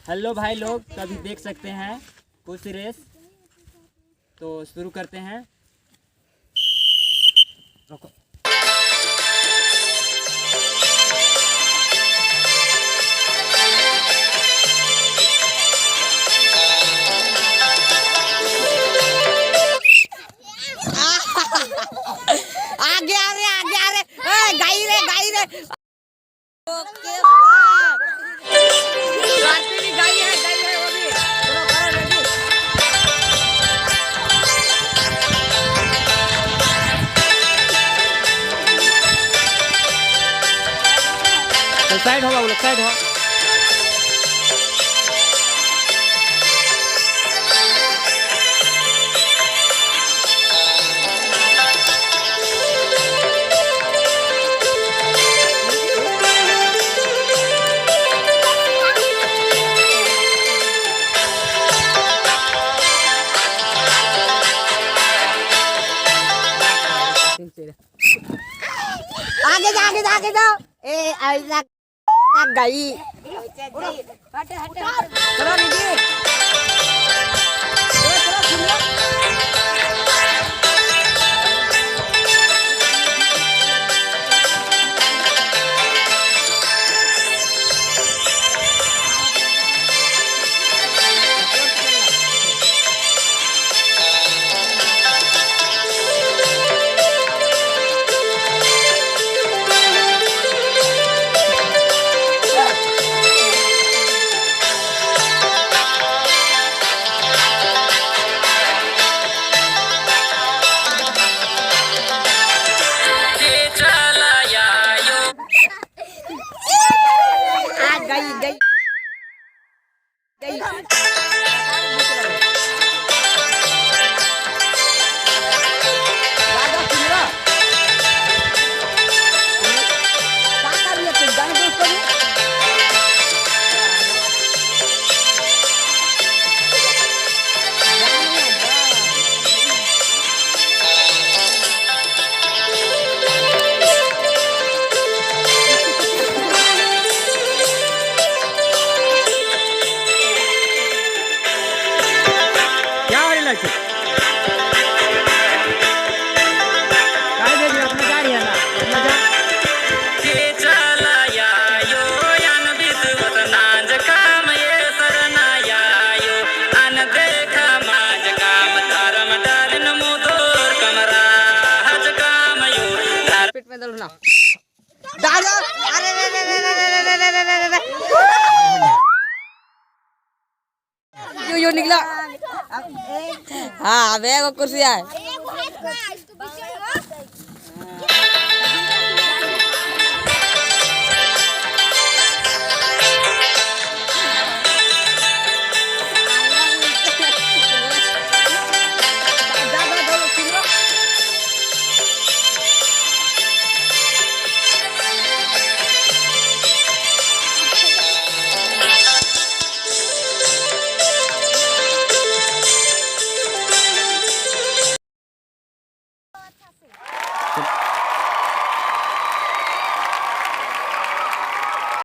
Hello भाई लोग, तो अभी देख सकते हैं कुछ रेस। तो शुरू करते हैं। रुको। आगे आ रे गाई रे ओके रास्ते में गाई है वो भी। चलो करो रेडी। तो साइड हो बाबू लोग, साइड हो। आगे जाओ ए ऐसा गई। हट चलो दीदी चलो गई क्या हो रही लड़की? काय दे दिया अपना गाड़ी है ना, अपना जा। के चला यायो यान बिसवत नाज काम ये सरना यायो अन देखा माज काम धर्म डालन मुदोर कमरा हज काम यो पेट में डालो ना डालो। अरे यो निकला। हाँ अब एक कुर्सी है।